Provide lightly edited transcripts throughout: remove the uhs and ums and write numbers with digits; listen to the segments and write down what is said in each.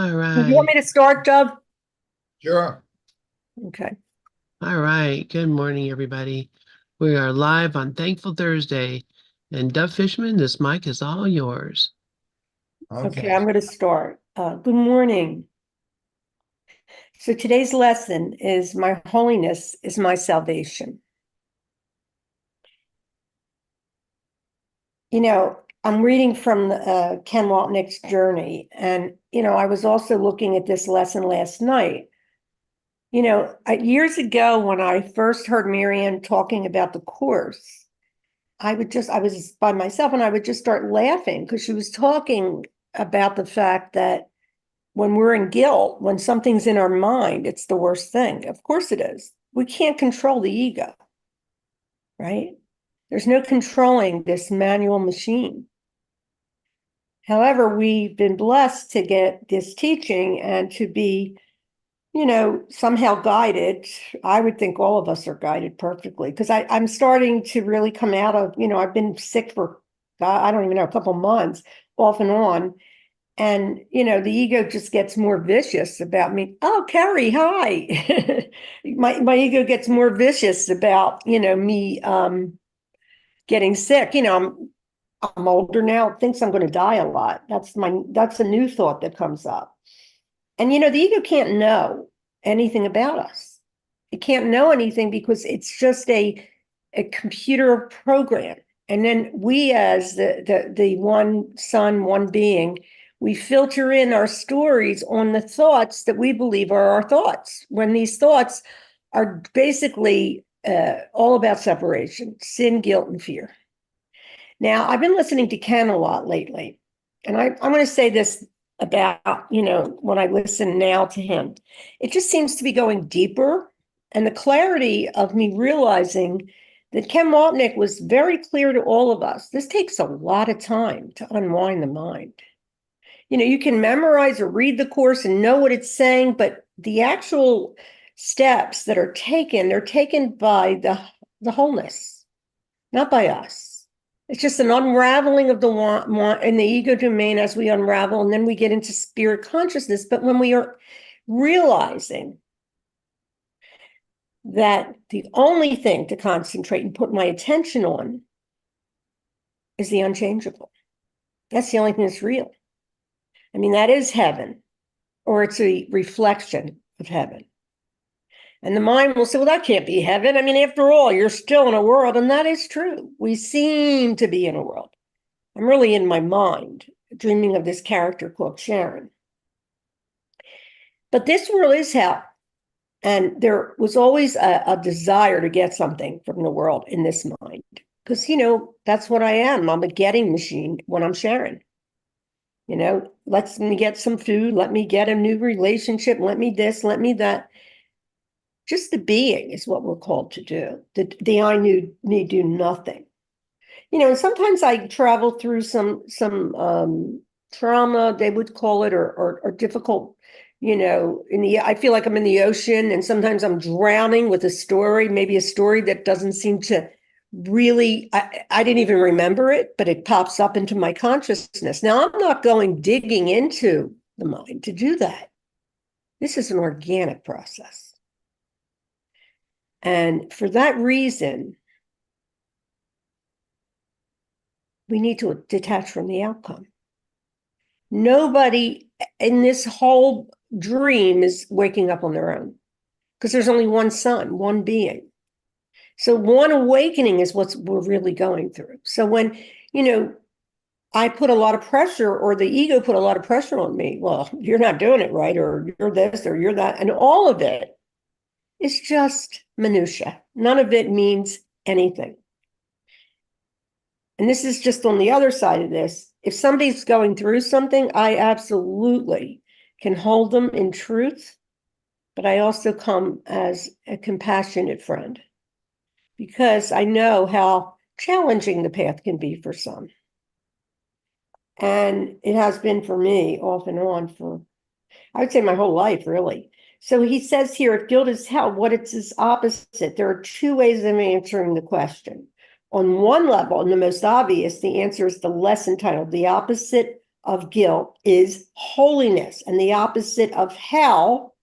All Do you want right. me to start, Dove? Sure. Okay. All right. Good morning, everybody. We are live on Thankful Thursday. And Dove Fishman, this mic is all yours. Okay, Okay. I'm going to start. Good morning. So today's lesson is My holiness is my salvation. I'm reading from Ken Waltnick's journey, and I was also looking at this lesson last night. Years ago, when I first heard Marianne talking about the course, I was by myself and I would just start laughing because she was talking about the fact that when we're in guilt, when something's in our mind, it's the worst thing. Of course it is. We can't control the ego, right? There's no controlling this manual machine. However, we've been blessed to get this teaching and to be, somehow guided. I would think all of us are guided perfectly because I'm starting to really come out of, I've been sick for, God, I don't even know, a couple months off and on. And, the ego just gets more vicious about me. Oh, Carrie, hi. My ego gets more vicious about, me getting sick. I'm older now, thinks I'm going to die a lot. That's a new thought that comes up. And, the ego can't know anything about us. It can't know anything because it's just a computer program. And then we, as the one son, one being, we filter in our stories on the thoughts that we believe are our thoughts, when these thoughts are basically all about separation, sin, guilt, and fear. Now, I've been listening to Ken a lot lately, and I'm going to say this about, when I listen now to him, it just seems to be going deeper. And the clarity of me realizing that Ken Waltnick was very clear to all of us. This takes a lot of time to unwind the mind. You can memorize or read the course and know what it's saying, but the actual steps that are taken, they're taken by the wholeness, not by us. It's just an unraveling of the want and the ego domain as we unravel, and then we get into spirit consciousness. But when we are realizing that the only thing to concentrate and put my attention on is the unchangeable, that's the only thing that's real. I mean, that is heaven, or it's a reflection of heaven. And the mind will say, well, that can't be heaven. I mean, after all, you're still in a world. And that is true. We seem to be in a world. I'm really in my mind, dreaming of this character called Sharon. But this world is hell. And there was always a desire to get something from the world in this mind. Because, that's what I am. I'm a getting machine when I'm Sharon. Let me get some food. Let me get a new relationship. Let me this, let me that. Just the being is what we're called to do. The I need do nothing. And sometimes I travel through some trauma, they would call it, or difficult, I feel like I'm in the ocean, and sometimes I'm drowning with a story, maybe a story that doesn't seem to really, I didn't even remember it, but it pops up into my consciousness. Now, I'm not going digging into the mind to do that. This is an organic process. And for that reason, we need to detach from the outcome. Nobody in this whole dream is waking up on their own because there's only one sun, one being. So one awakening is what we're really going through. So when, I put a lot of pressure, or the ego put a lot of pressure on me, well, you're not doing it right, or you're this, or you're that, and all of it is just minutia. None of it means anything. And this is just on the other side of this. If somebody's going through something, I absolutely can hold them in truth, but I also come as a compassionate friend because I know how challenging the path can be for some. And it has been for me off and on for, I would say, my whole life, really. So he says here, if guilt is hell, what is its opposite? There are two ways of answering the question. On one level, and the most obvious, the answer is the less entitled. The opposite of guilt is holiness, and the opposite of hell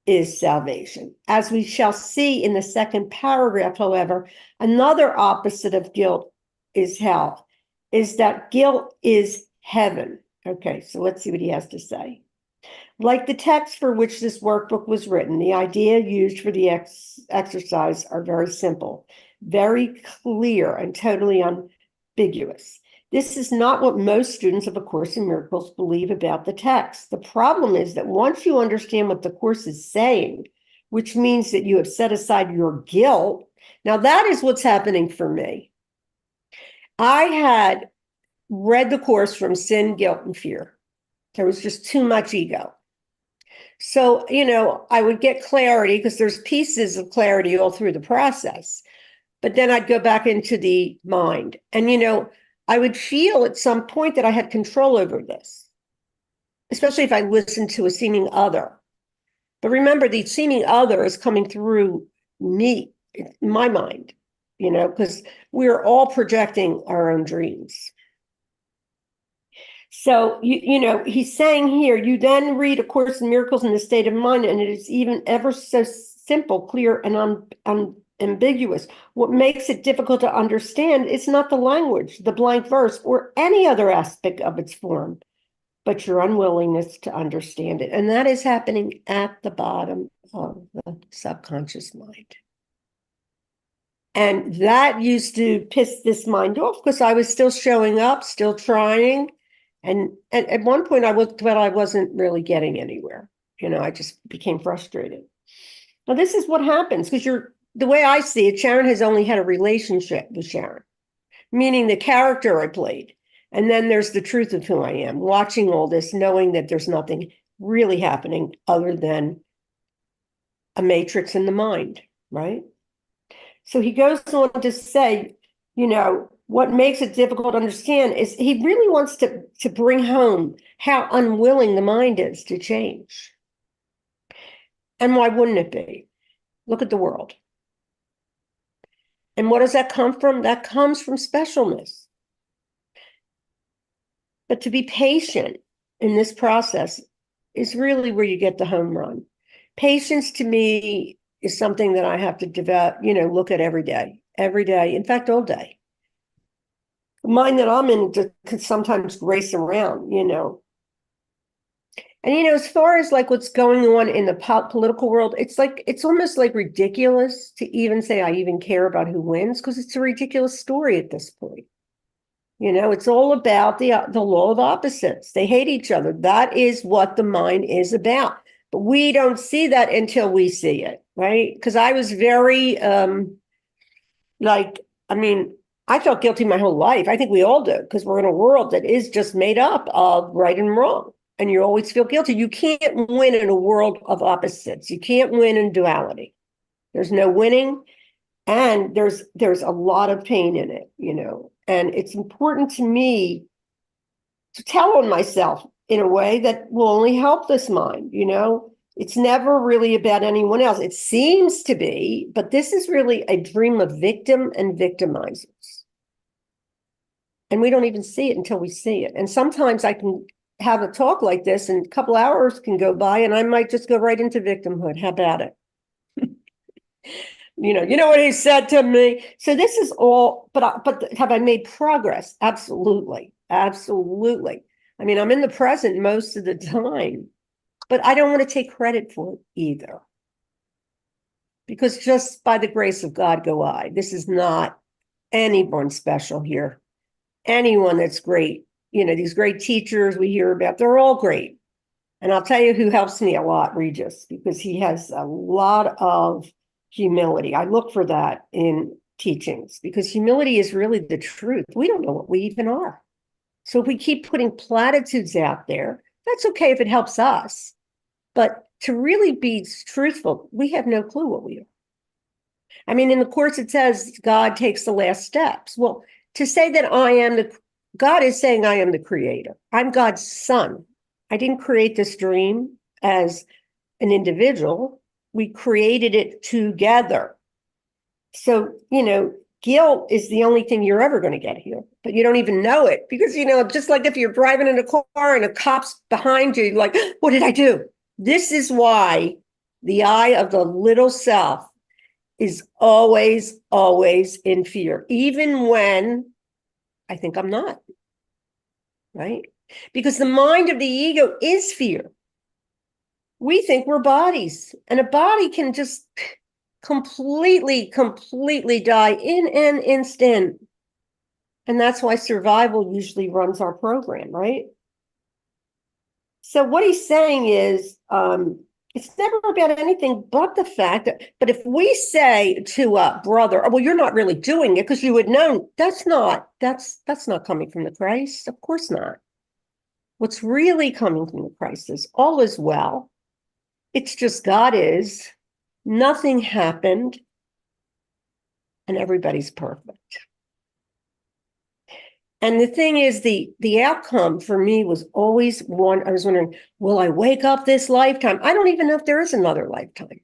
is salvation. As we shall see in the second paragraph, however, another opposite of guilt is hell, is that guilt is heaven. Okay, so let's see what he has to say. Like the text for which this workbook was written, the idea used for the exercise are very simple, very clear, and totally ambiguous. This is not what most students of A Course in Miracles believe about the text. The problem is that once you understand what the Course is saying, which means that you have set aside your guilt, now that is what's happening for me. I had read the Course from sin, guilt, and fear. There was just too much ego. So, I would get clarity because there's pieces of clarity all through the process. But then I'd go back into the mind. And, I would feel at some point that I had control over this, especially if I listened to a seeming other. But remember, the seeming other is coming through me, my mind, because we're all projecting our own dreams. So, he's saying here, you then read A Course in Miracles in the state of mind, and it is even ever so simple, clear, and unambiguous. What makes it difficult to understand is not the language, the blank verse, or any other aspect of its form, but your unwillingness to understand it. And that is happening at the bottom of the subconscious mind. And that used to piss this mind off because I was still showing up, still trying. And at one point I looked, but I wasn't really getting anywhere. I just became frustrated. Now, this is what happens because the way I see it, Sharon has only had a relationship with Sharon, meaning the character I played. And then there's the truth of who I am, watching all this, knowing that there's nothing really happening other than a matrix in the mind, right? So he goes on to say, what makes it difficult to understand is he really wants to bring home how unwilling the mind is to change. And why wouldn't it be? Look at the world. And what does that come from? That comes from specialness. But to be patient in this process is really where you get the home run. Patience to me is something that I have to develop, look at every day, in fact, all day. The mind that I'm in can sometimes race around, And, as far as like what's going on in the political world, it's almost like ridiculous to even say I even care about who wins because it's a ridiculous story at this point. It's all about the law of opposites. They hate each other. That is what the mind is about. But we don't see that until we see it, right? Because I was very, I felt guilty my whole life. I think we all do because we're in a world that is just made up of right and wrong. And you always feel guilty. You can't win in a world of opposites. You can't win in duality. There's no winning. And there's a lot of pain in it, And it's important to me to tell on myself in a way that will only help this mind, It's never really about anyone else. It seems to be, but this is really a dream of victim and victimizers. And we don't even see it until we see it. And sometimes I can have a talk like this and a couple hours can go by and I might just go right into victimhood. How about it? You know what he said to me. So this is all, but have I made progress? Absolutely. Absolutely. I mean, I'm in the present most of the time, but I don't want to take credit for it either. Because just by the grace of God go I. This is not anyone special here. Anyone that's great. These great teachers we hear about, they're all great. And I'll tell you who helps me a lot, Regis, because he has a lot of humility. I look for that in teachings because humility is really the truth. We don't know what we even are. So if we keep putting platitudes out there, that's okay if it helps us. But to really be truthful, we have no clue what we are. I mean, in the Course, it says God takes the last steps. Well, to say that God is saying I am the creator. I'm God's son. I didn't create this dream as an individual. We created it together. So, guilt is the only thing you're ever going to get healed, but you don't even know it because, just like if you're driving in a car and a cop's behind you, like, what did I do? This is why the eye of the little self is always, always in fear, even when I think I'm not, right? Because the mind of the ego is fear. We think we're bodies, and a body can just completely, completely die in an instant. And that's why survival usually runs our program, right? So what he's saying is, it's never about anything but the fact that, but if we say to a brother, oh, well, you're not really doing it because you would know that's not coming from the Christ. Of course not. What's really coming from the Christ is all is well. It's just God is, nothing happened, and everybody's perfect. And the thing is, the outcome for me was always one. I was wondering, will I wake up this lifetime? I don't even know if there is another lifetime.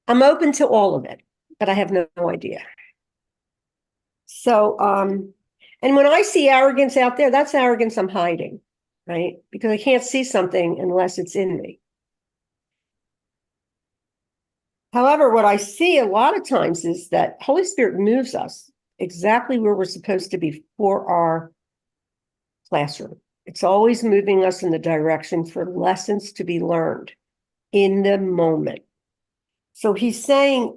I'm open to all of it, but I have no idea. So, and when I see arrogance out there, that's arrogance I'm hiding, right? Because I can't see something unless it's in me. However, what I see a lot of times is that Holy Spirit moves us exactly where we're supposed to be for our classroom. It's always moving us in the direction for lessons to be learned in the moment. So he's saying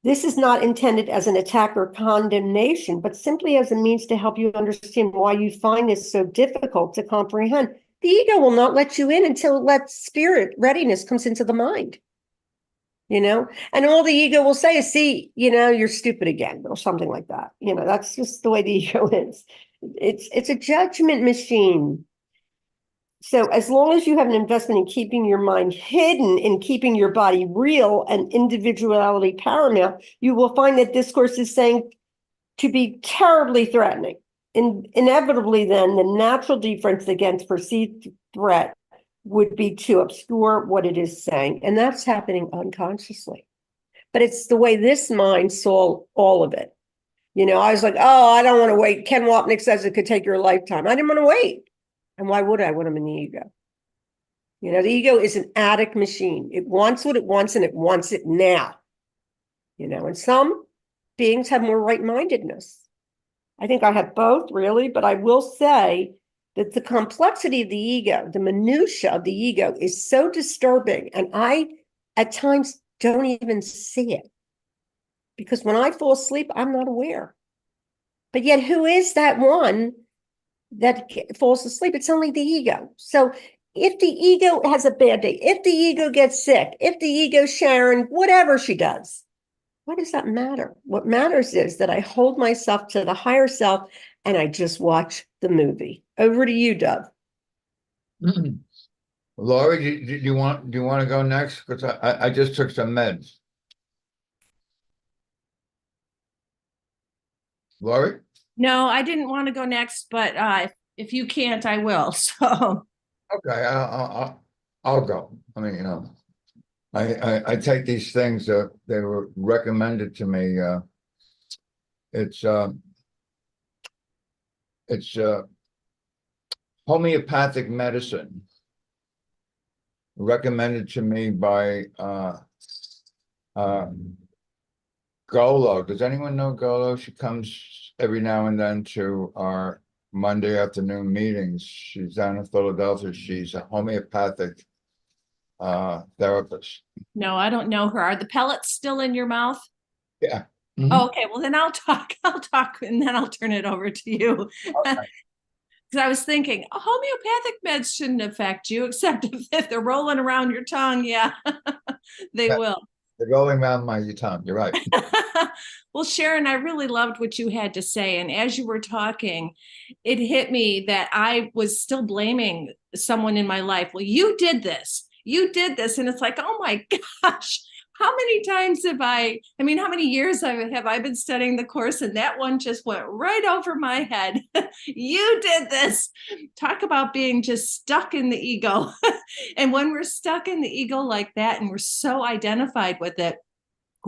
this is not intended as an attack or condemnation, but simply as a means to help you understand why you find this so difficult to comprehend. The ego will not let you in until that spirit readiness comes into the mind. And all the ego will say is, see, you're stupid again, or something like that. That's just the way the ego is. It's a judgment machine. So as long as you have an investment in keeping your mind hidden, in keeping your body real and individuality paramount, you will find that discourse is saying to be terribly threatening. Inevitably, then, the natural defense against perceived threat would be to obscure what it is saying. And that's happening unconsciously. But it's the way this mind saw all of it. I was like, oh, I don't want to wait. Ken Wapnick says it could take your lifetime. I didn't want to wait. And why would I when I'm in the ego? The ego is an addict machine. It wants what it wants and it wants it now. And some beings have more right-mindedness. I think I have both, really, but I will say that the complexity of the ego, the minutia of the ego is so disturbing. And I, at times, don't even see it. Because when I fall asleep, I'm not aware. But yet, who is that one that falls asleep? It's only the ego. So if the ego has a bad day, if the ego gets sick, if the ego Sharon, whatever she does, what does that matter? What matters is that I hold myself to the higher self and I just watch the movie. Over to you, Doug. Laurie, do you want to go next? Because I just took some meds. Laurie? No, I didn't want to go next, but if you can't, I will. So Okay, I'll go. I mean, I take these things that they were recommended to me. It's homeopathic medicine recommended to me by Golo. Does anyone know Golo? She comes every now and then to our Monday afternoon meetings. She's down in Philadelphia. She's a homeopathic therapist. no, I don't know her. Are the pellets still in your mouth? Yeah. Oh, okay, well then I'll talk, and then I'll turn it over to you. Okay. Because I was thinking, homeopathic meds shouldn't affect you, except if they're rolling around your tongue. Yeah, they will. They're rolling around my tongue. You're right. Well, Sharon, I really loved what you had to say. And as you were talking, it hit me that I was still blaming someone in my life. Well, you did this. You did this. And it's like, oh my gosh, how many times how many years have I been studying the course, and that one just went right over my head. You did this. Talk about being just stuck in the ego. And when we're stuck in the ego like that and we're so identified with it,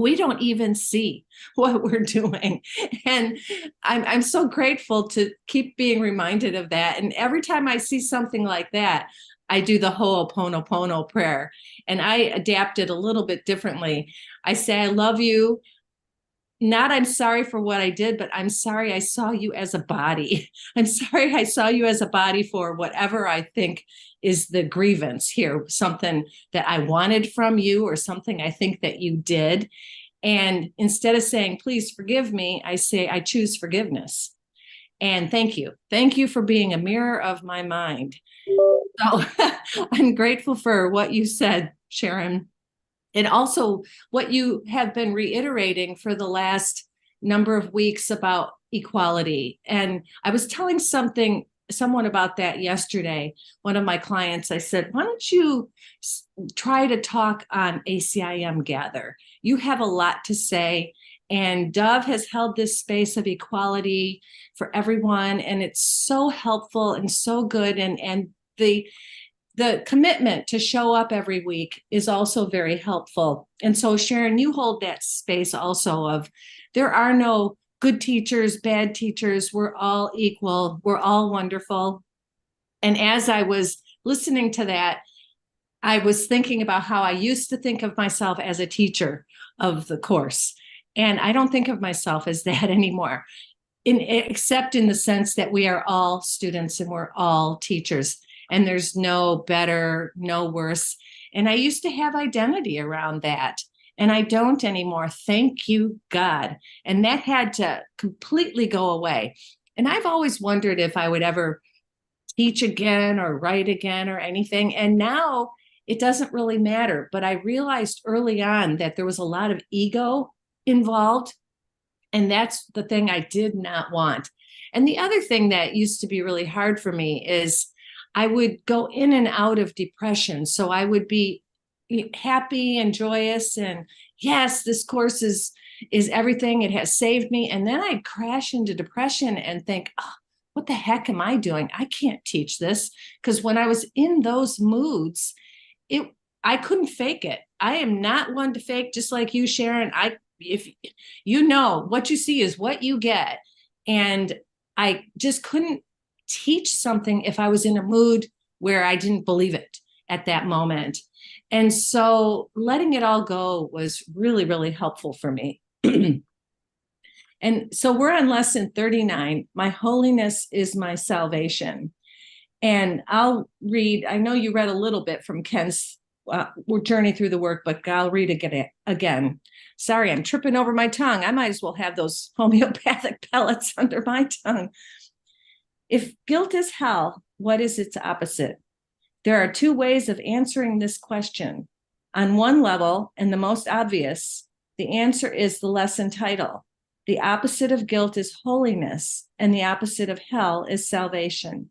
we don't even see what we're doing. And I'm so grateful to keep being reminded of that. And every time I see something like that, I do the Ho'oponopono prayer, and I adapt it a little bit differently. I say, I love you. Not I'm sorry for what I did, but I'm sorry I saw you as a body. I'm sorry I saw you as a body for whatever I think is the grievance here, something that I wanted from you or something I think that you did. And instead of saying, please forgive me, I say, I choose forgiveness. And thank you. Thank you for being a mirror of my mind. So I'm grateful for what you said, Sharon. And also what you have been reiterating for the last number of weeks about equality. And I was telling someone about that yesterday. One of my clients, I said, why don't you try to talk on ACIM Gather? You have a lot to say. And Dove has held this space of equality for everyone. And it's so helpful and so good. And the commitment to show up every week is also very helpful. And so, Sharon, you hold that space also of there are no good teachers, bad teachers. We're all equal. We're all wonderful. And as I was listening to that, I was thinking about how I used to think of myself as a teacher of the course. And I don't think of myself as that anymore, except in the sense that we are all students and we're all teachers. And there's no better, no worse. And I used to have identity around that. And I don't anymore. Thank you, God. And that had to completely go away. And I've always wondered if I would ever teach again or write again or anything. And now it doesn't really matter. But I realized early on that there was a lot of ego involved. And that's the thing I did not want. And the other thing that used to be really hard for me is I would go in and out of depression. So I would be happy and joyous and yes, this course is everything. It has saved me. And then I'd crash into depression and think, oh, what the heck am I doing? I can't teach this. Because when I was in those moods, I couldn't fake it. I am not one to fake, just like you, Sharon. If you know what you see is what you get. And I just couldn't teach something if I was in a mood where I didn't believe it at that moment. And so letting it all go was really, really helpful for me. And so we're on lesson 39. My holiness is my salvation. And I'll read, I know you read a little bit from Ken's journey through the work, but I'll read it again. Sorry, I'm tripping over my tongue. I might as well have those homeopathic pellets under my tongue. If guilt is hell, what is its opposite? There are two ways of answering this question. On one level, and the most obvious, the answer is the lesson title. The opposite of guilt is holiness, and the opposite of hell is salvation.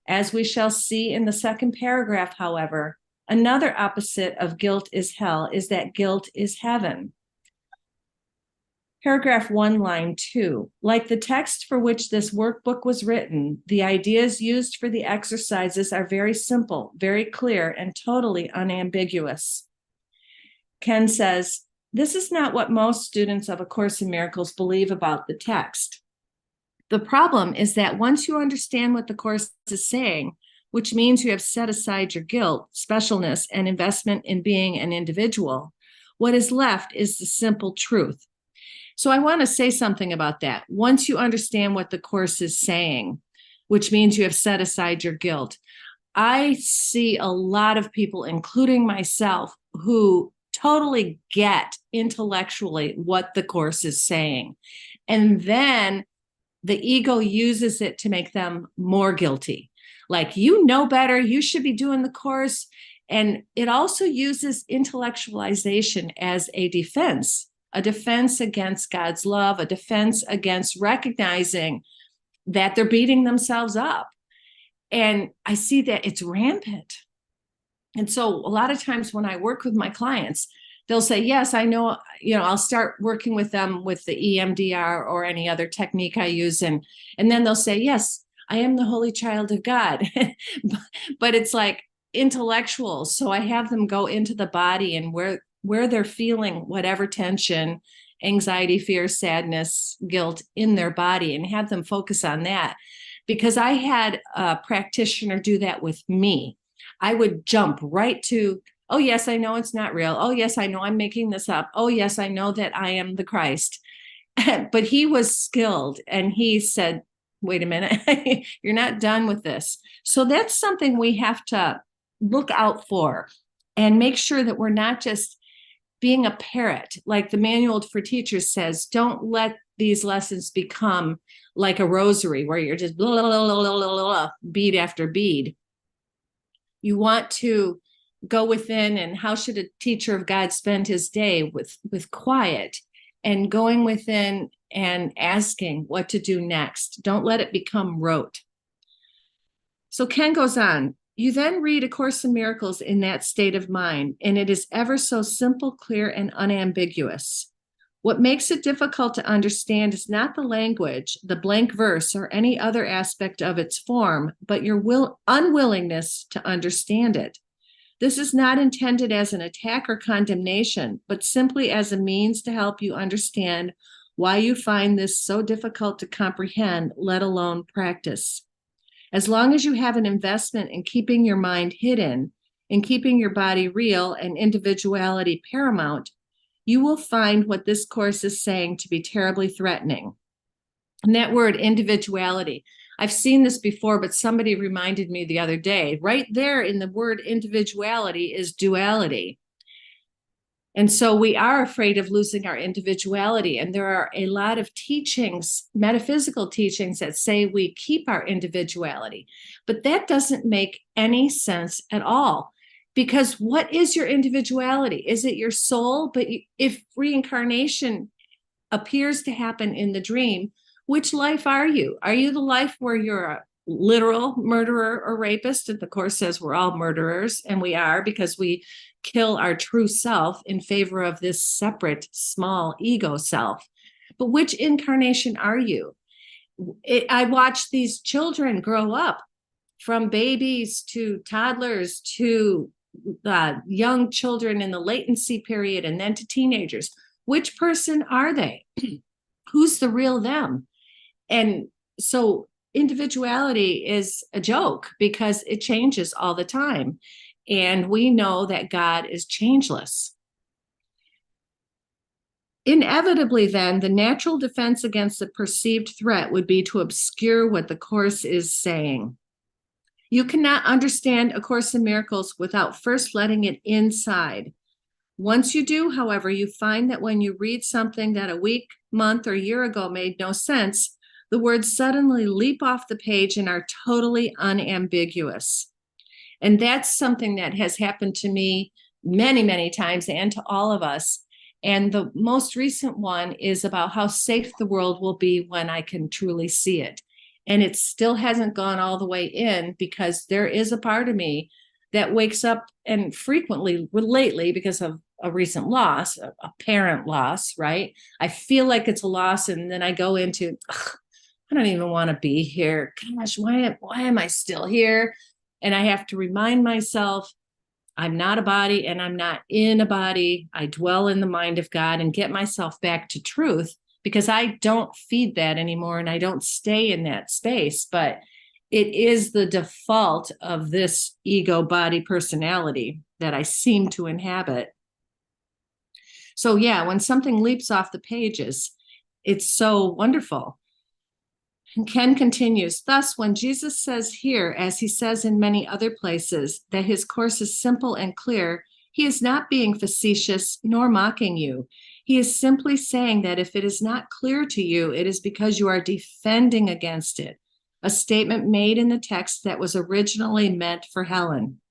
As we shall see in the second paragraph, however, another opposite of guilt is hell is that guilt is heaven. Paragraph 1, line 2. Like the text for which this workbook was written, the ideas used for the exercises are very simple, very clear, and totally unambiguous. Ken says, this is not what most students of A Course in Miracles believe about the text. The problem is that once you understand what the Course is saying, which means you have set aside your guilt, specialness, and investment in being an individual, what is left is the simple truth. So I want to say something about that. Once you understand what the Course is saying, which means you have set aside your guilt, I see a lot of people, including myself, who totally get intellectually what the Course is saying. And then the ego uses it to make them more guilty. Like, you know better, you should be doing the Course. And it also uses intellectualization as a defense against God's love, a defense against recognizing that they're beating themselves up. And I see that it's rampant. And so a lot of times when I work with my clients, they'll say, yes, I know, I'll start working with them with the EMDR or any other technique I use. And then they'll say, yes, I am the holy child of God. But it's like intellectual. So I have them go into the body and where where they're feeling whatever tension, anxiety, fear, sadness, guilt in their body, and have them focus on that. Because I had a practitioner do that with me. I would jump right to, oh, yes, I know it's not real. Oh, yes, I know I'm making this up. Oh, yes, I know that I am the Christ. But he was skilled, and he said, wait a minute, you're not done with this. So that's something we have to look out for and make sure that we're not just being a parrot. Like the manual for teachers says, don't let these lessons become like a rosary where you're just blah, blah, blah, blah, blah, blah, bead after bead. You want to go within, and how should a teacher of God spend his day with quiet and going within and asking what to do next. Don't let it become rote. So Ken goes on, you then read A Course in Miracles in that state of mind, and it is ever so simple, clear, and unambiguous. What makes it difficult to understand is not the language, the blank verse, or any other aspect of its form, but your unwillingness to understand it. This is not intended as an attack or condemnation, but simply as a means to help you understand why you find this so difficult to comprehend, let alone practice. As long as you have an investment in keeping your mind hidden, in keeping your body real and individuality paramount, you will find what this course is saying to be terribly threatening. And that word, individuality, I've seen this before, but somebody reminded me the other day, right there in the word individuality is duality. And so we are afraid of losing our individuality. And there are a lot of teachings, metaphysical teachings, that say we keep our individuality. But that doesn't make any sense at all. Because what is your individuality? Is it your soul? But if reincarnation appears to happen in the dream, which life are you? Are you the life where you're a literal murderer or rapist? And the Course says we're all murderers, and we are, because we kill our true self in favor of this separate, small ego self. But which incarnation are you? I watch these children grow up, from babies to toddlers to young children in the latency period, and then to teenagers. Which person are they? Who's the real them? And so individuality is a joke because it changes all the time. And we know that God is changeless. Inevitably, then, the natural defense against the perceived threat would be to obscure what the Course is saying. You cannot understand A Course in Miracles without first letting it inside. Once you do, however, you find that when you read something that a week, month, or year ago made no sense, the words suddenly leap off the page and are totally unambiguous. And that's something that has happened to me many, many times, and to all of us. And the most recent one is about how safe the world will be when I can truly see it. And it still hasn't gone all the way in, because there is a part of me that wakes up, and frequently lately, because of a recent loss, a parent loss, right? I feel like it's a loss, and then I go into, I don't even want to be here. Gosh, why am I still here? And I have to remind myself, I'm not a body and I'm not in a body. I dwell in the mind of God, and get myself back to truth, because I don't feed that anymore and I don't stay in that space. But it is the default of this ego body personality that I seem to inhabit. So yeah, when something leaps off the pages, it's so wonderful. And Ken continues, thus, when Jesus says here, as he says in many other places, that his course is simple and clear, he is not being facetious nor mocking you. He is simply saying that if it is not clear to you, it is because you are defending against it, a statement made in the text that was originally meant for Helen.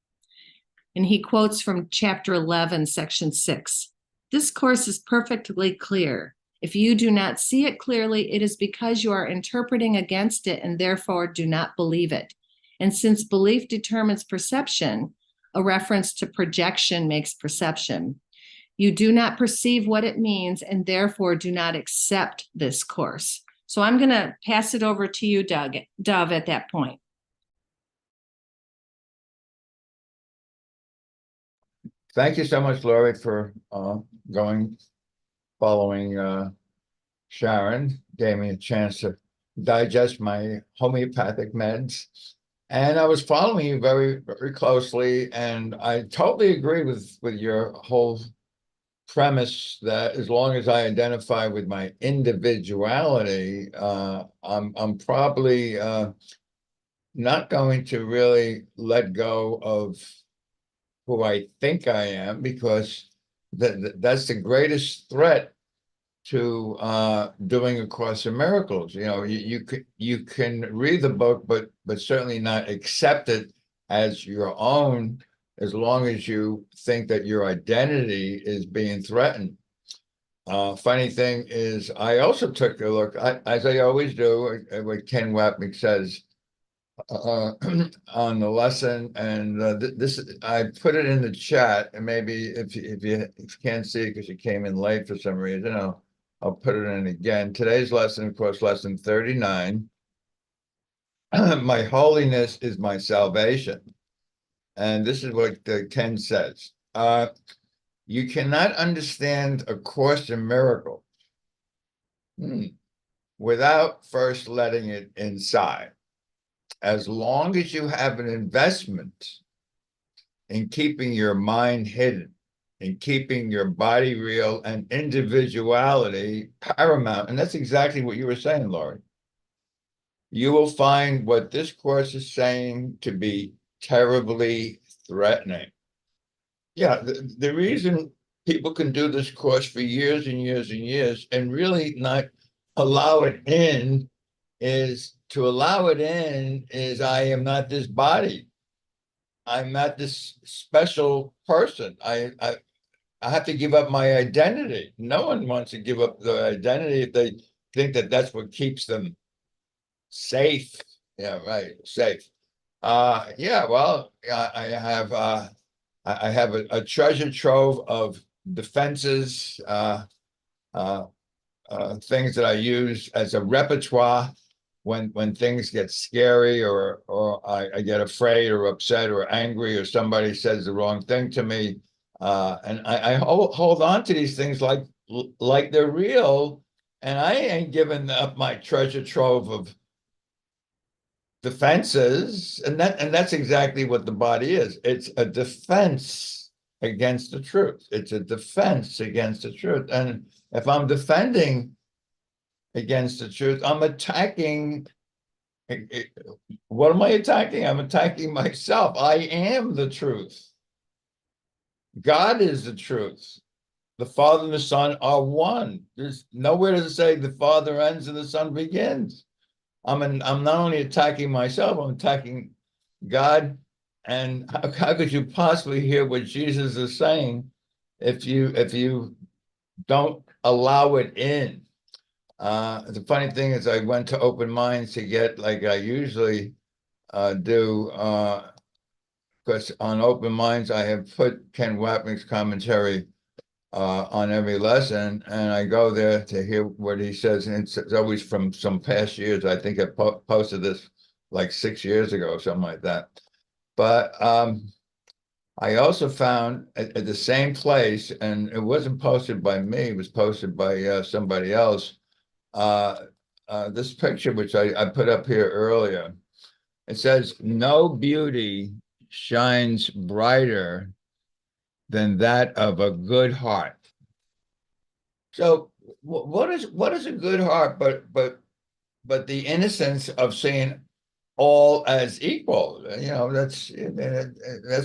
And he quotes from chapter 11, section 6. This course is perfectly clear. If you do not see it clearly, it is because you are interpreting against it and therefore do not believe it. And since belief determines perception, a reference to projection makes perception. You do not perceive what it means and therefore do not accept this course. So I'm going to pass it over to you, Dove, at that point. Thank you so much, Lori, for following Sharon. Gave me a chance to digest my homeopathic meds. And I was following you very, very closely, and I totally agree with your whole premise that as long as I identify with my individuality, I'm probably not going to really let go of who I think I am, because that's the greatest threat to doing A Course in Miracles. You know, you can read the book, but certainly not accept it as your own, as long as you think that your identity is being threatened. Funny thing is, I also took a look, as I always do, at what Ken Wapnick says on the lesson, and this I put it in the chat, and maybe if you can't see it because you came in late for some reason, I'll put it in again. Today's lesson, of course, lesson 39. My holiness is my salvation, and this is what Ken says. You cannot understand A Course in Miracles without first letting it inside. As long as you have an investment in keeping your mind hidden, in keeping your body real and individuality paramount, and that's exactly what you were saying, Laurie, you will find what this course is saying to be terribly threatening. Yeah, the reason people can do this course for years and years and years and really not allow it in is I am not this body. I'm not this special person. I have to give up my identity. No one wants to give up their identity if they think that that's what keeps them safe. Yeah, right, safe. Yeah, well, I have a treasure trove of defenses, things that I use as a repertoire when things get scary, or I get afraid or upset or angry, or somebody says the wrong thing to me. And I hold on to these things like they're real, and I ain't giving up my treasure trove of defenses. And that's exactly what the body is. It's a defense against the truth. It's a defense against the truth. And if I'm defending against the truth, I'm attacking. What am I attacking? I'm attacking myself. I am the truth. God is the truth. The Father and the Son are one. There's nowhere to say the Father ends and the Son begins. I'm not only attacking myself, I'm attacking God. And how could you possibly hear what Jesus is saying if you don't allow it in? The funny thing is, I went to Open Minds to get, like I usually do, because on Open Minds I have put Ken Wapnick's commentary on every lesson, and I go there to hear what he says, and it's always from some past years. I think I posted this like 6 years ago or something like that. But I also found at the same place, and it wasn't posted by me, it was posted by somebody else, this picture, which I put up here earlier. It says, no beauty shines brighter than that of a good heart. So what is a good heart but the innocence of seeing all as equal? You know, that's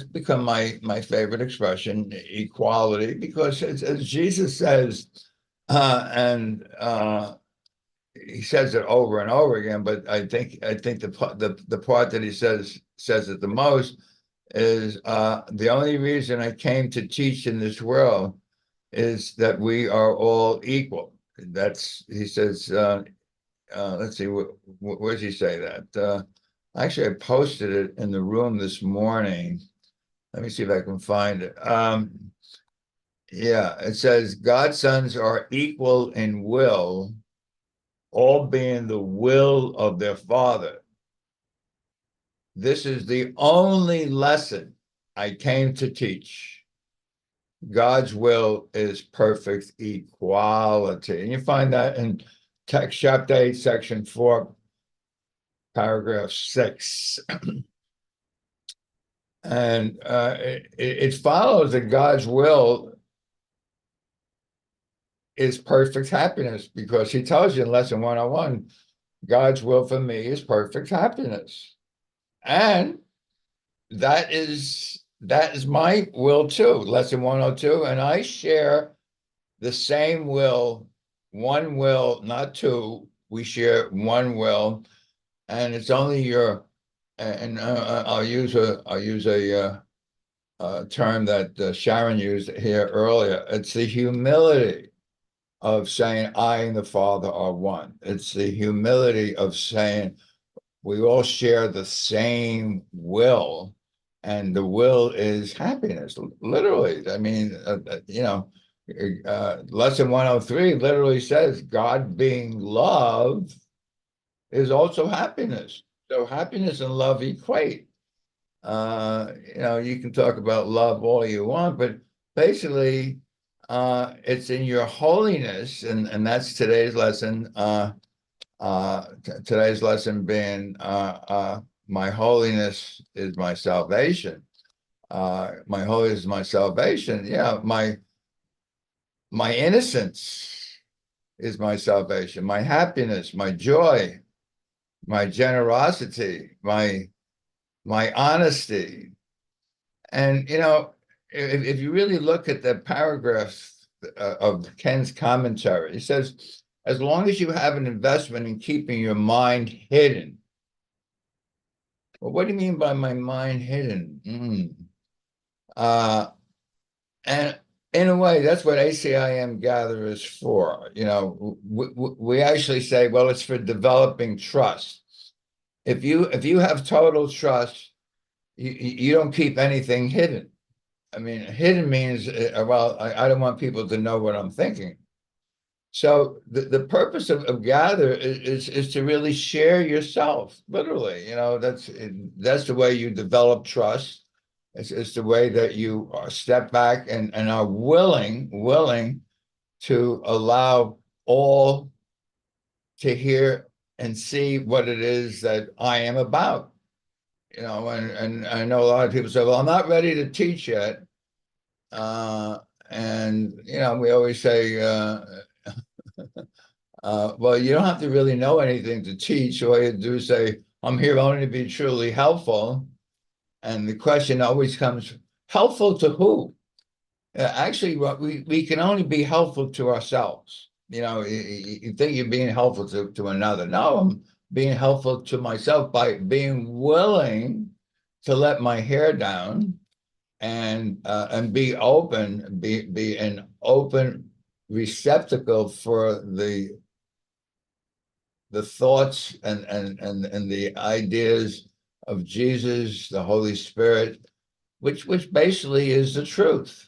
become my favorite expression, equality, because as Jesus says, and he says it over and over again, but I think the part that he says it the most is, the only reason I came to teach in this world is that we are all equal. That's, he says, let's see, where does he say that? Actually, I posted it in the room this morning. Let me see if I can find it. Yeah, it says, God's sons are equal in will, all being the will of their Father. This is the only lesson I came to teach. God's will is perfect equality. And you find that in text chapter 8, section 4, paragraph 6. And it follows that God's will is perfect happiness, because he tells you in lesson 101, God's will for me is perfect happiness. And that is my will too, lesson 102. And I share the same will, one will, not two. We share one will, and it's only your, and I'll use a term that Sharon used here earlier. It's the humility of saying I and the Father are one. It's the humility of saying we all share the same will, and the will is happiness, literally. I mean, lesson 103 literally says God being love is also happiness. So happiness and love equate. You can talk about love all you want, but basically, it's in your holiness, and that's today's lesson. Today's lesson being, my holiness is my salvation. My holiness is my salvation. Yeah, my innocence is my salvation. My happiness, my joy, my generosity, my honesty. And if you really look at the paragraph of Ken's commentary, he says, as long as you have an investment in keeping your mind hidden. Well, what do you mean by my mind hidden? And in a way, that's what ACIM Gather is for. We actually say, well, it's for developing trust. If you have total trust, you don't keep anything hidden. I mean, hidden means, well, I don't want people to know what I'm thinking. So the purpose of Gather is to really share yourself, literally. That's the way you develop trust. It's the way that you step back and are willing to allow all to hear and see what it is that I am about. And I know a lot of people say, well, I'm not ready to teach yet. And we always say, well, you don't have to really know anything to teach. All you do is say, I'm here only to be truly helpful. And the question always comes, helpful to who? Actually, we can only be helpful to ourselves. You think you're being helpful to another. No, I'm being helpful to myself by being willing to let my hair down and be open, be an open receptacle for the thoughts and the ideas of Jesus, the Holy Spirit, which basically is the truth.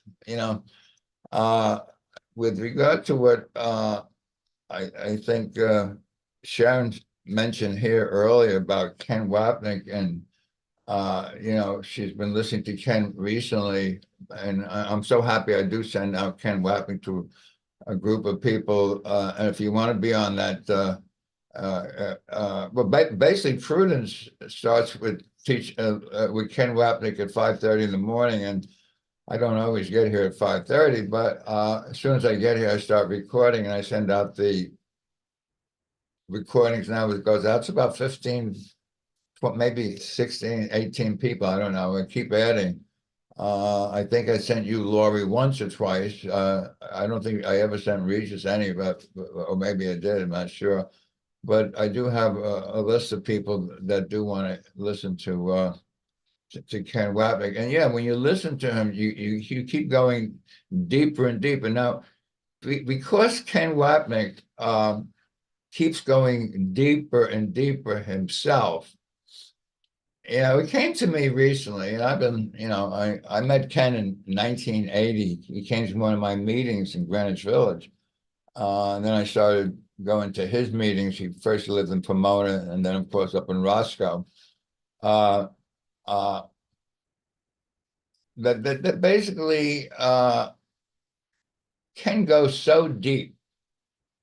With regard to what I think Sharon mentioned here earlier about Ken Wapnick, and she's been listening to Ken recently, and I'm so happy I do send out Ken Wapnick to a group of people. And if you want to be on that, basically Prudence starts with with Ken Wapnick at 5:30 in the morning, and I don't always get here at 5:30, but as soon as I get here, I start recording, and I send out the recordings now. It goes out to about 15, maybe 16, 18 people. I don't know. I keep adding. I think I sent you, Lori, once or twice. I don't think I ever sent Regis any, or maybe I did. I'm not sure. But I do have a list of people that do want to listen to Ken Wapnick. And yeah, when you listen to him, you keep going deeper and deeper. Now, because Ken Wapnick keeps going deeper and deeper himself, it came to me recently, and I've been, I met Ken in 1980. He came to one of my meetings in Greenwich Village. And then I started going to his meetings. He first lived in Pomona, and then, of course, up in Roscoe. That basically, Ken goes so deep,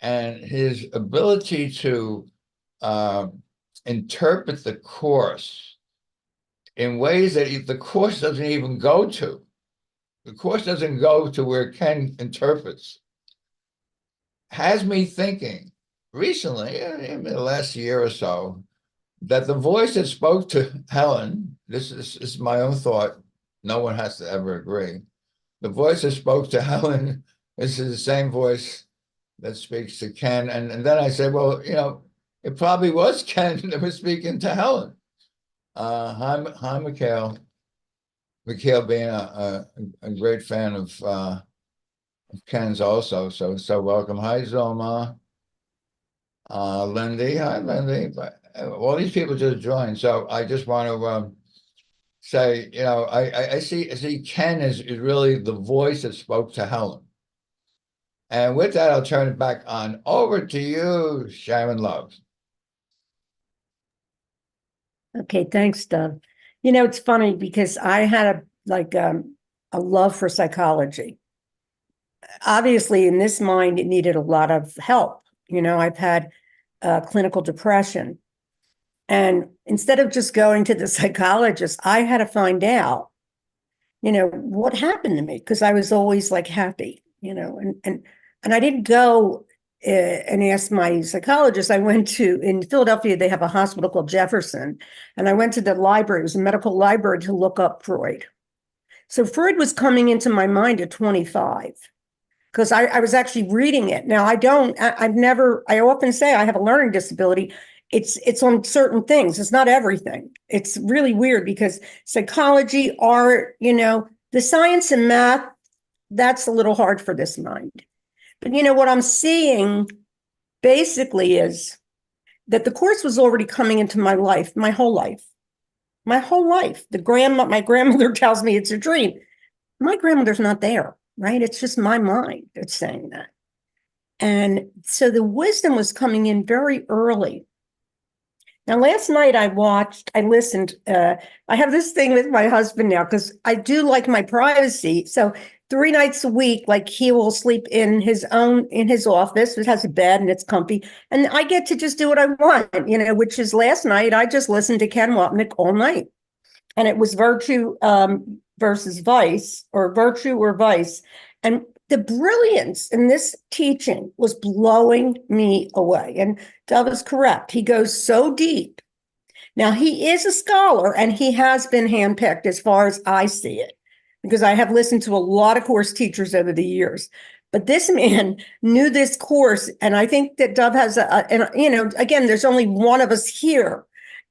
and his ability to interpret the Course in ways that the Course doesn't even go to. The Course doesn't go to where Ken interprets. Has me thinking recently, in the last year or so, that the voice that spoke to Helen, this is my own thought, no one has to ever agree. The voice that spoke to Helen is the same voice that speaks to Ken. And then I said, well, it probably was Ken that was speaking to Helen. Hi, Mikhail. Mikhail being a great fan of Ken's also. So welcome. Hi, Zoma. Lindy. Hi, Lindy. All these people just joined. So I just want to say, I see Ken is really the voice that spoke to Helen. And with that, I'll turn it back on over to you, Sharon Love. Okay, thanks, Doug. It's funny because I had a love for psychology. Obviously, in this mind, it needed a lot of help. I've had clinical depression. And instead of just going to the psychologist, I had to find out, what happened to me, because I was always like happy, and I didn't go and ask my psychologist. I went to, in Philadelphia, they have a hospital called Jefferson, and I went to the library, it was a medical library, to look up Freud. So Freud was coming into my mind at 25. Because I was actually reading it. Now, I often say I have a learning disability. It's on certain things. It's not everything. It's really weird because psychology, art, the science and math, that's a little hard for this mind. But what I'm seeing basically is that the Course was already coming into my life, my whole life. My whole life. My grandmother tells me it's a dream. My grandmother's not there. Right? It's just my mind that's saying that. And so the wisdom was coming in very early. Now, last night I listened. I have this thing with my husband now because I do like my privacy. So 3 nights a week, like, he will sleep in his office. It has a bed and it's comfy. And I get to just do what I want, which is last night I just listened to Ken Wapnick all night. And it was virtue versus vice, or virtue or vice. And the brilliance in this teaching was blowing me away. And Dove is correct. He goes so deep. Now, he is a scholar, and he has been handpicked as far as I see it, because I have listened to a lot of Course teachers over the years. But this man knew this Course. And I think that Dove has again, there's only one of us here.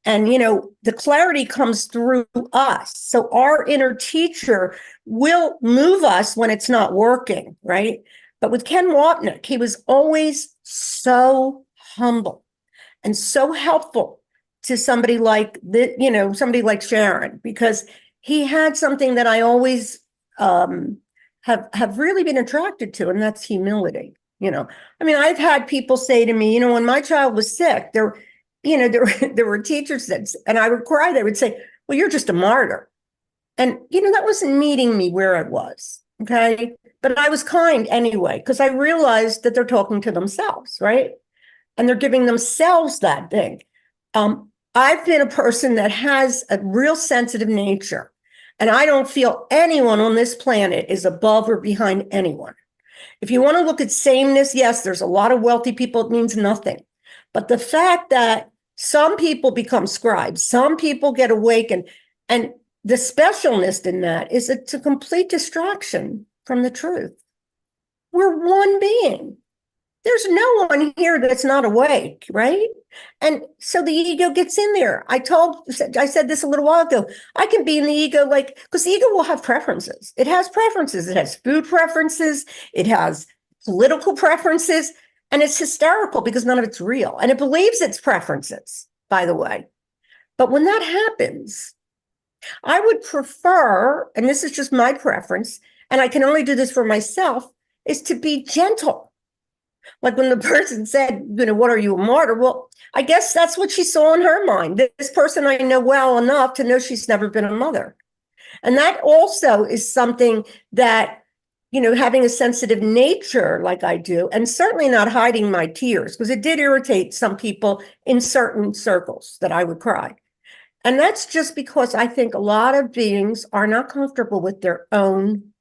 And, the clarity comes through us. So our inner teacher will move us when it's not working, right? But with Ken Wapnick, he was always so humble and so helpful to somebody like Sharon, because he had something that I always have really been attracted to, and that's humility. I've had people say to me, when my child was sick, there were teachers and I would cry. They would say, well, you're just a martyr. And, that wasn't meeting me where I was. Okay. But I was kind anyway, because I realized that they're talking to themselves, right? And they're giving themselves that thing. I've been a person that has a real sensitive nature, and I don't feel anyone on this planet is above or behind anyone. If you want to look at sameness, yes, there's a lot of wealthy people. It means nothing. But the fact that some people become scribes, some people get awakened, and the specialness in that is it's a complete distraction from the truth. We're one being. There's no one here that's not awake, right? And so the ego gets in there. I said this a little while ago. I can be in the ego, because the ego will have preferences. It has preferences. It has food preferences. It has political preferences. And it's hysterical because none of it's real. And it believes its preferences, by the way. But when that happens, I would prefer, and this is just my preference, and I can only do this for myself, is to be gentle. Like when the person said, what are you, a martyr? Well, I guess that's what she saw in her mind. This person I know well enough to know she's never been a mother. And that also is something that, having a sensitive nature like I do, and certainly not hiding my tears, because it did irritate some people in certain circles that I would cry. And that's just because I think a lot of beings are not comfortable with their own,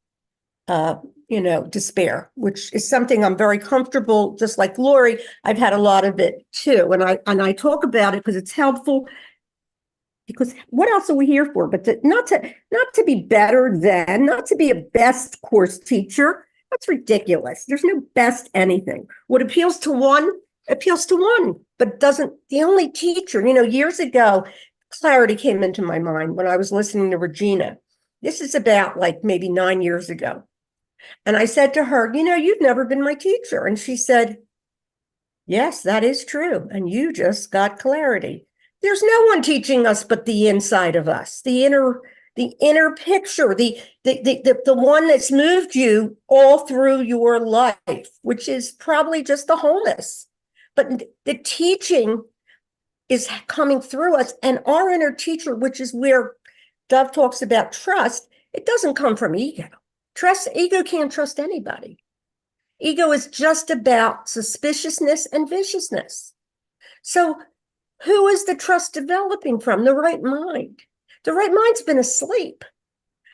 despair, which is something I'm very comfortable, just like Lori, I've had a lot of it too. And I talk about it because it's helpful. Because what else are we here for? But not to be better than, not to be a best course teacher. That's ridiculous. There's no best anything. What appeals to one but doesn't. The only teacher, years ago, clarity came into my mind when I was listening to Regina. This is about like maybe 9 years ago. And I said to her, you've never been my teacher. And she said, yes, that is true. And you just got clarity. There's no one teaching us but the inside of us, the inner picture, the one that's moved you all through your life, which is probably just the wholeness. But the teaching is coming through us, and our inner teacher, which is where Dove talks about trust, it doesn't come from ego. Ego can't trust anybody. Ego is just about suspiciousness and viciousness. So who is the trust developing from? The right mind. The right mind's been asleep,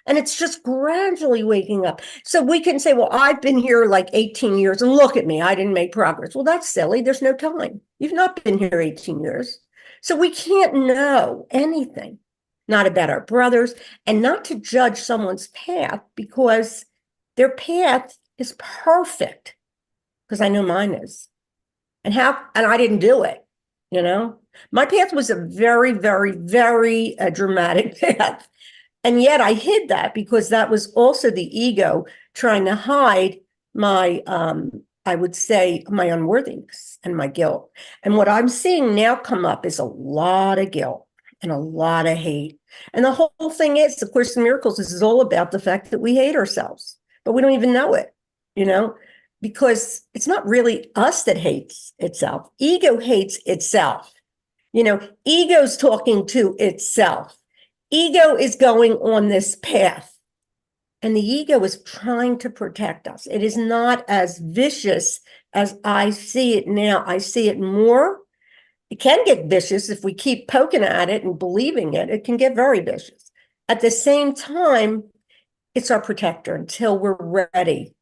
and it's just gradually waking up. So we can say, well, I've been here like 18 years and look at me, I didn't make progress. Well, that's silly. There's no time. You've not been here 18 years. So we can't know anything, not about our brothers, and not to judge someone's path because their path is perfect, because I know mine is. And I didn't do it, My path was a very, very, very dramatic path. And yet I hid that because that was also the ego trying to hide my, I would say, my unworthiness and my guilt. And what I'm seeing now come up is a lot of guilt and a lot of hate. And the whole thing is, the Course in Miracles is all about the fact that we hate ourselves, but we don't even know it, because it's not really us that hates itself. Ego hates itself. Ego's talking to itself. Ego is going on this path, and the ego is trying to protect us. It is not as vicious as I see it now. I see it more. It can get vicious if we keep poking at it and believing it. It can get very vicious. At the same time, it's our protector until we're ready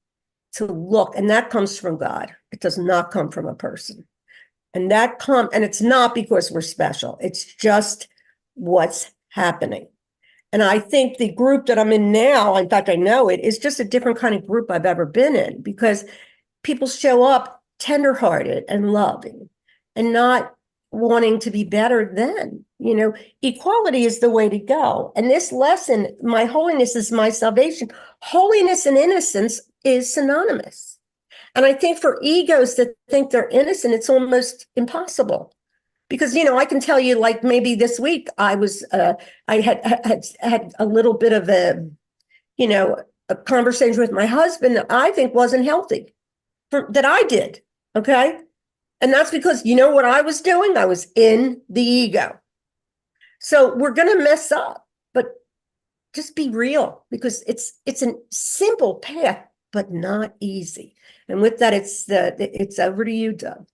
to look, and that comes from God. It does not come from a person. And it's not because we're special. It's just what's happening. And I think the group that I'm in now, in fact, I know it, is just a different kind of group I've ever been in, because people show up tenderhearted and loving and not wanting to be better than, equality is the way to go. And this lesson, my holiness is my salvation. Holiness and innocence is synonymous. And I think for egos that think they're innocent, it's almost impossible. Because, I can tell you, like maybe this week I had a little bit of a conversation with my husband that I think wasn't healthy, that I did. Okay. And that's because, what I was doing? I was in the ego. So we're going to mess up, but just be real, because it's a simple path, but not easy. And with that, it's over to you, Doug.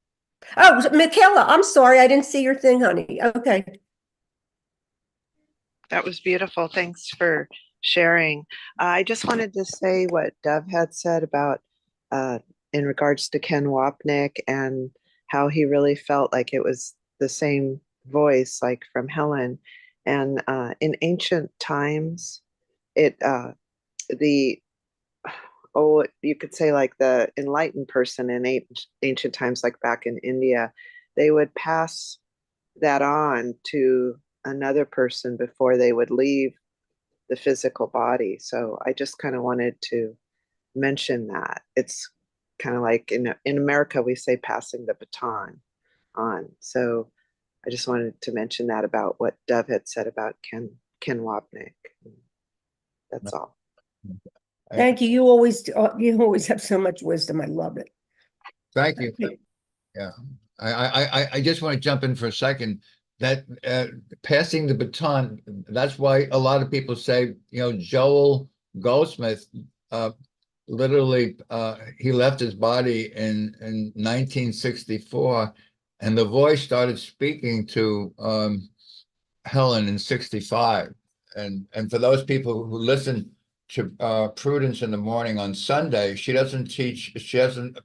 Oh, Michaela, I'm sorry. I didn't see your thing, honey. Okay. That was beautiful. Thanks for sharing. I just wanted to say what Dove had said about in regards to Ken Wapnick, and how he really felt like it was the same voice, like from Helen. And in ancient times, you could say like the enlightened person in ancient times, like back in India, they would pass that on to another person before they would leave the physical body. So I just kind of wanted to mention that. It's kind of like in America, we say passing the baton on. So I just wanted to mention that about what Dove had said about Ken Wapnick. That's all. Thank you. You always have so much wisdom. I love it. Thank you. Yeah. I just want to jump in for a second. That passing the baton, that's why a lot of people say, Joel Goldsmith literally, he left his body in 1964, and the voice started speaking to Helen in 65. And for those people who listen to Prudence in the Morning on Sunday, she doesn't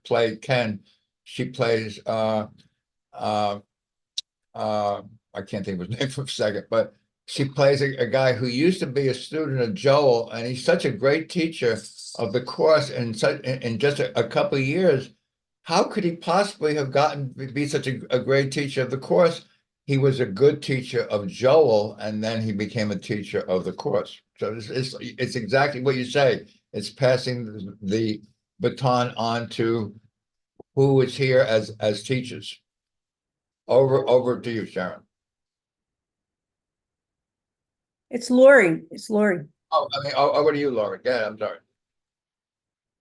play Ken. She plays uh, I can't think of his name for a second, but she plays a guy who used to be a student of Joel, and he's such a great teacher of the course in just a couple of years. How could he possibly have gotten be such a great teacher of the course? He was a good teacher of Joel, and then he became a teacher of the course. So it's exactly what you say. It's passing the baton on to who is here as teachers. Over to you, Sharon. It's Lori. It's Lori. Oh, I mean, over to you, Laura. Yeah, I'm sorry.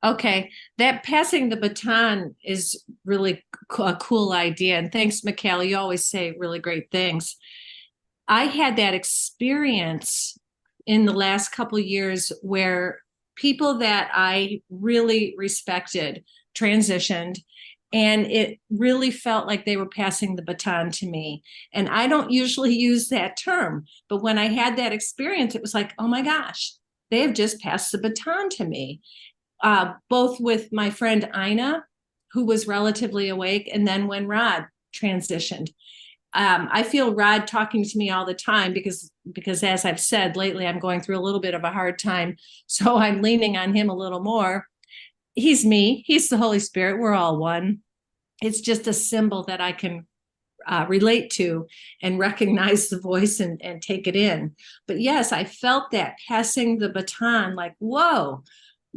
Okay, that passing the baton is really a cool idea. And thanks, Mikhail. You always say really great things. I had that experience in the last couple of years where people that I really respected transitioned, and it really felt like they were passing the baton to me. And I don't usually use that term, but when I had that experience, it was like, oh my gosh, they have just passed the baton to me. Both with my friend Ina, who was relatively awake, and then when Rod transitioned. I feel Rod talking to me all the time because as I've said lately, I'm going through a little bit of a hard time. So I'm leaning on him a little more. He's me. He's the Holy Spirit. We're all one. It's just a symbol that I can relate to and recognize the voice and take it in. But yes, I felt that passing the baton, like, whoa,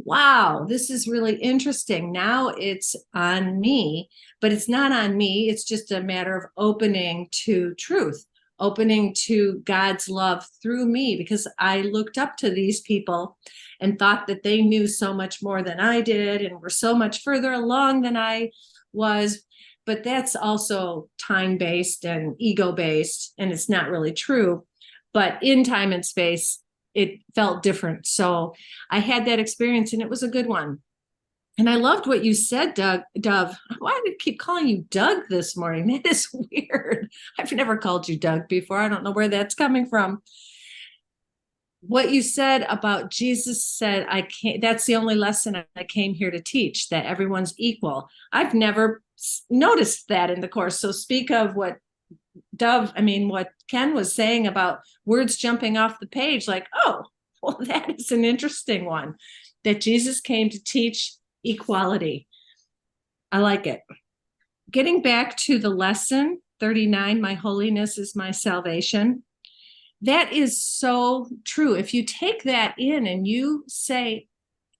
wow, this is really interesting. Now it's on me, but it's not on me. It's just a matter of opening to truth, opening to God's love through me, because I looked up to these people and thought that they knew so much more than I did and were so much further along than I was. But that's also time-based and ego-based, and it's not really true. But in time and space, it felt different. So I had that experience, and it was a good one. And I loved what you said, Dove. Why did I keep calling you Doug this morning? That is weird. I've never called you Doug before. I don't know where that's coming from. What you said about Jesus said, I can't, that's the only lesson I came here to teach, that everyone's equal. I've never noticed that in the course. So speak of what what Ken was saying about words jumping off the page, like, oh, well, that is an interesting one, that Jesus came to teach equality. I like it. Getting back to the lesson 39, my holiness is my salvation. That is so true. If you take that in and you say,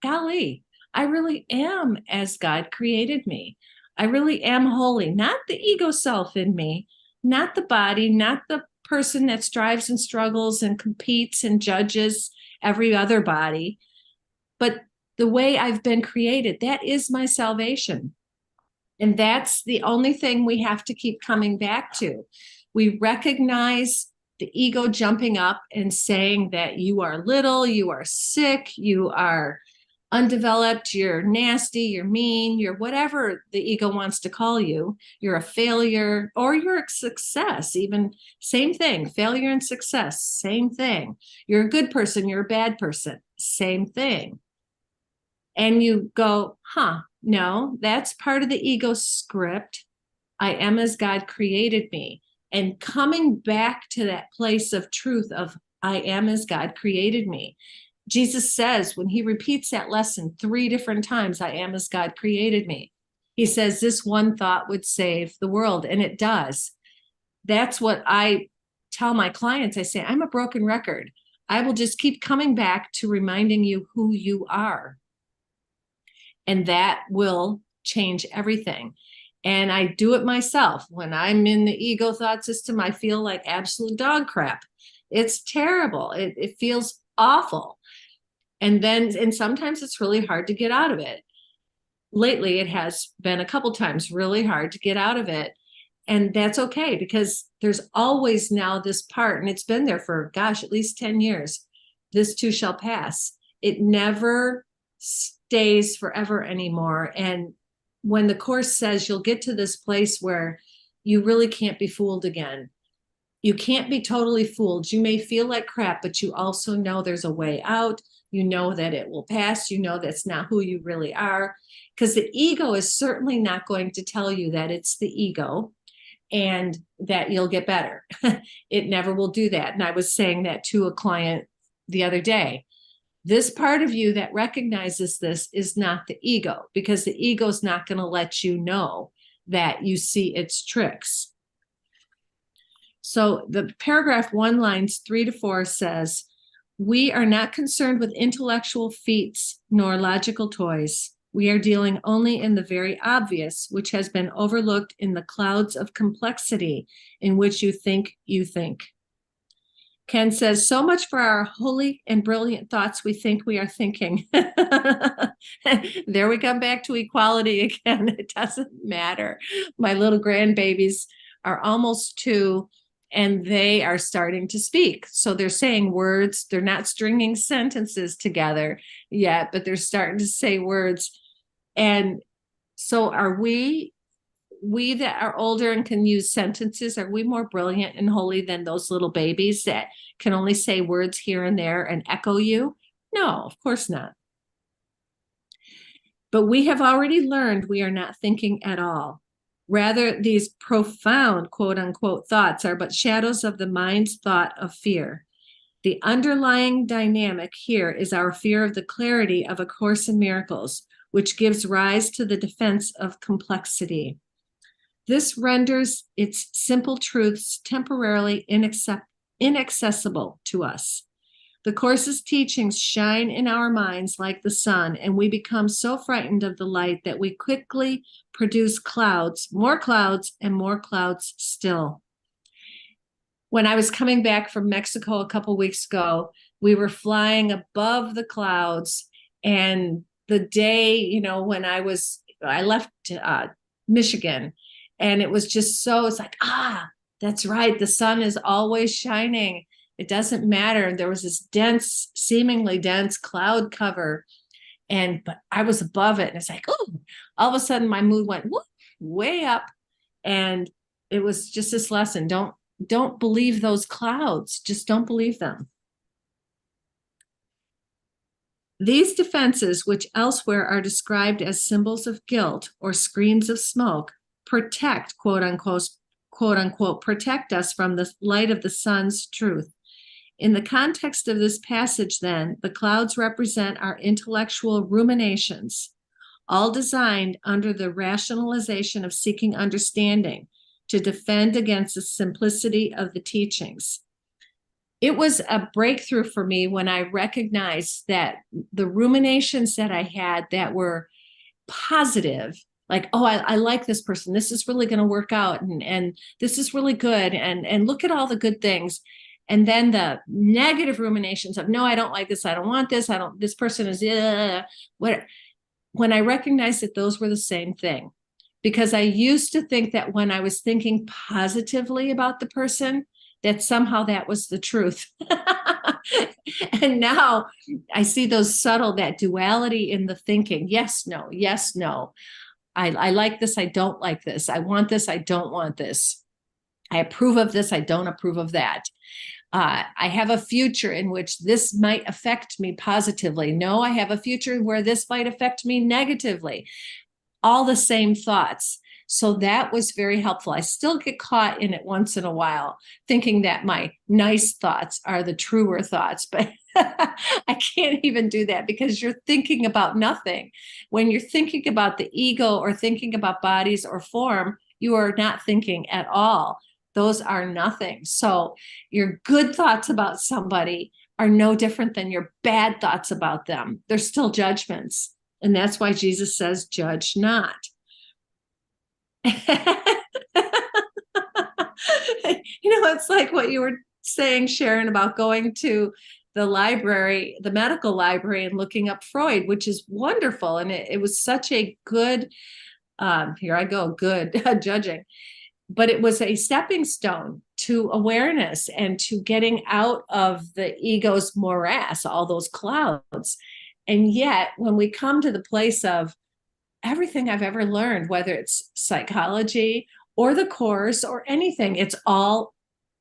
golly, I really am as God created me. I really am holy, not the ego self in me, not the body, not the person that strives and struggles and competes and judges every other body, but the way I've been created. That is my salvation. And that's the only thing we have to keep coming back to. We recognize the ego jumping up and saying that you are little, you are sick, you are undeveloped, you're nasty, you're mean, you're whatever the ego wants to call you. You're a failure or you're a success, even same thing. Failure and success, same thing. You're a good person, you're a bad person, same thing. And you go, no, that's part of the ego script. I am as God created me. And coming back to that place of truth of I am as God created me. Jesus says, when he repeats that lesson 3 different times, I am as God created me. He says this one thought would save the world, and it does. That's what I tell my clients. I say, I'm a broken record. I will just keep coming back to reminding you who you are. And that will change everything. And I do it myself. When I'm in the ego thought system, I feel like absolute dog crap. It's terrible. It feels awful. And sometimes it's really hard to get out of it. Lately, it has been a couple times really hard to get out of it. And that's okay, because there's always now this part, and it's been there for, at least 10 years. This too shall pass. It never stays forever anymore. And when the Course says you'll get to this place where you really can't be fooled again, you can't be totally fooled. You may feel like crap, but you also know there's a way out. You know that it will pass. You know that's not who you really are. Because the ego is certainly not going to tell you that it's the ego and that you'll get better. It never will do that. And I was saying that to a client the other day. This part of you that recognizes this is not the ego, because the ego is not going to let you know that you see its tricks. So the paragraph 1, lines 3 to 4 says, we are not concerned with intellectual feats nor logical toys. We are dealing only in the very obvious, which has been overlooked in the clouds of complexity in which you think you think. Ken says, so much for our holy and brilliant thoughts we think we are thinking. There we come back to equality again. It doesn't matter. My little grandbabies are almost 2, and they are starting to speak. So they're saying words. They're not stringing sentences together yet, but they're starting to say words. And so are we that are older and can use sentences, are we more brilliant and holy than those little babies that can only say words here and there and echo you? No, of course not. But we have already learned we are not thinking at all. Rather, these profound, quote unquote, thoughts are but shadows of the mind's thought of fear. The underlying dynamic here is our fear of the clarity of A Course in Miracles, which gives rise to the defense of complexity. This renders its simple truths temporarily inaccessible to us. The Course's teachings shine in our minds like the sun, and we become so frightened of the light that we quickly produce clouds, and more clouds still. When I was coming back from Mexico a couple weeks ago, we were flying above the clouds, and the day, when I left Michigan, and it was just it's like, that's right, the sun is always shining. It doesn't matter. There was this seemingly dense cloud cover, but I was above it, and it's like, all of a sudden my mood went way up, and it was just this lesson. Don't believe those clouds. Just don't believe them. These defenses, which elsewhere are described as symbols of guilt or screens of smoke, protect, quote unquote, protect us from the light of the sun's truth. In the context of this passage, then, the clouds represent our intellectual ruminations, all designed under the rationalization of seeking understanding to defend against the simplicity of the teachings. It was a breakthrough for me when I recognized that the ruminations that I had that were positive, like, I like this person, this is really going to work out, and this is really good, and look at all the good things. And then the negative ruminations of, no, I don't like this, I don't want this, this person is, what? When I recognized that those were the same thing, because I used to think that when I was thinking positively about the person, that somehow that was the truth. And now I see that duality in the thinking. Yes, no, yes, no. I like this, I don't like this. I want this, I don't want this. I approve of this, I don't approve of that. I have a future in which this might affect me positively. No, I have a future where this might affect me negatively. All the same thoughts. So that was very helpful. I still get caught in it once in a while, thinking that my nice thoughts are the truer thoughts, but I can't even do that because you're thinking about nothing. When you're thinking about the ego or thinking about bodies or form, you are not thinking at all. Those are nothing. So your good thoughts about somebody are no different than your bad thoughts about them. They're still judgments. And that's why Jesus says, judge not. It's like what you were saying, Sharon, about going to the library, the medical library, and looking up Freud, which is wonderful. And it was such a good, here I go, good judging. But it was a stepping stone to awareness and to getting out of the ego's morass, all those clouds. And yet, when we come to the place of everything I've ever learned, whether it's psychology or the course or anything, it's all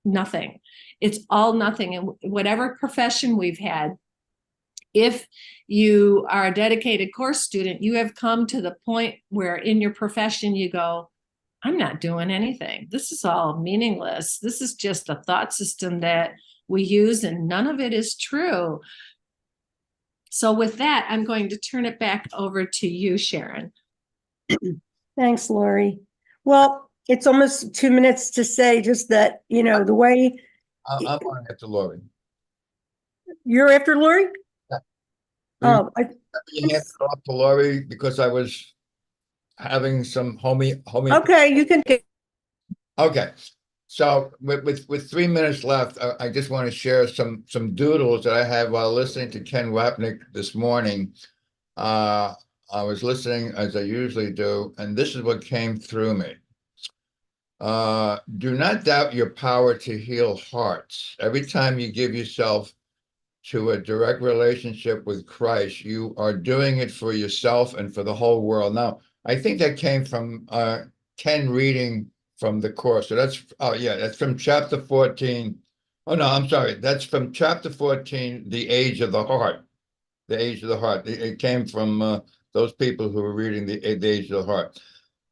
nothing. It's all nothing. And whatever profession we've had, if you are a dedicated course student, you have come to the point where in your profession you go, I'm not doing anything. This is all meaningless. This is just a thought system that we use, and none of it is true. So with that, I'm going to turn it back over to you, Sharon. Thanks, Lori. Well, it's almost 2 minutes to say just that, the way I'm on after Lori. you're after Lori? Yeah. Oh, You hand it off to Lori because I was having some homie. okay, you can get. Okay. So with 3 minutes left, I just want to share some doodles that I had while listening to Ken Wapnick this morning. I was listening as I usually do, and this is what came through me. Do not doubt your power to heal hearts. Every time you give yourself to a direct relationship with Christ, you are doing it for yourself and for the whole world. Now, I think that came from Ken reading from the course. So that's from chapter 14. Oh, no, I'm sorry. That's from chapter 14, The Age of the Heart. The Age of the Heart. It came from those people who were reading the Age of the Heart.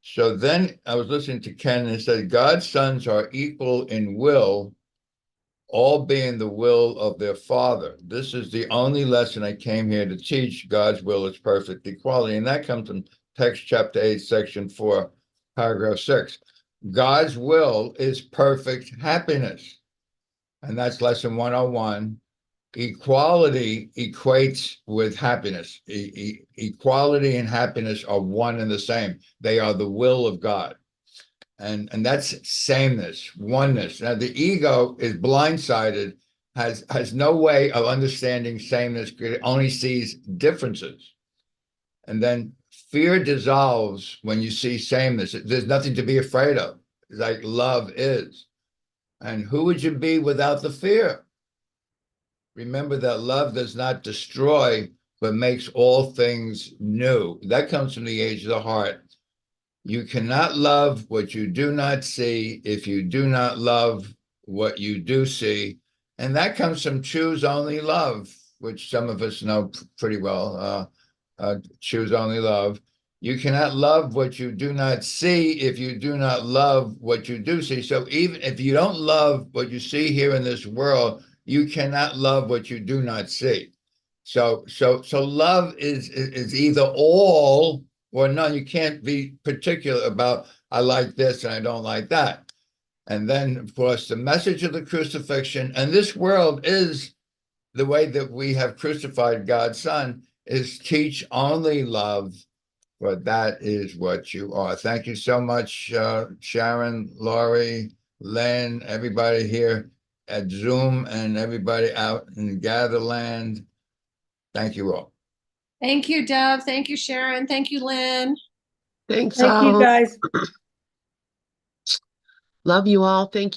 So then I was listening to Ken, and it said, God's sons are equal in will, all being the will of their Father. This is the only lesson I came here to teach. God's will is perfect equality. And that comes from text chapter 8, section 4, paragraph 6. God's will is perfect happiness. And that's lesson 101. Equality equates with happiness. Equality and happiness are one and the same. They are the will of God. And that's sameness, oneness. Now, the ego is blindsided, has no way of understanding sameness, it only sees differences. And then fear dissolves when you see sameness. There's nothing to be afraid of, like love is. And who would you be without the fear? Remember that love does not destroy, but makes all things new. That comes from the age of the heart. You cannot love what you do not see if you do not love what you do see. And that comes from choose only love, which some of us know pretty well. Choose only love. You cannot love what you do not see if you do not love what you do see. So even if you don't love what you see here in this world, you cannot love what you do not see. So love is either all or none. You can't be particular about I like this and I don't like that. And then, of course, the message of the crucifixion, and this world is the way that we have crucified God's Son, is teach only love, for that is what you are. Thank you so much, Sharon, Laurie, Len, everybody here at Zoom, and everybody out in Gatherland. Thank you all. Thank you, Dove. Thank you, Sharon. Thank you, Lynn. Thanks Thank you, all. guys. Love you all. Thank you.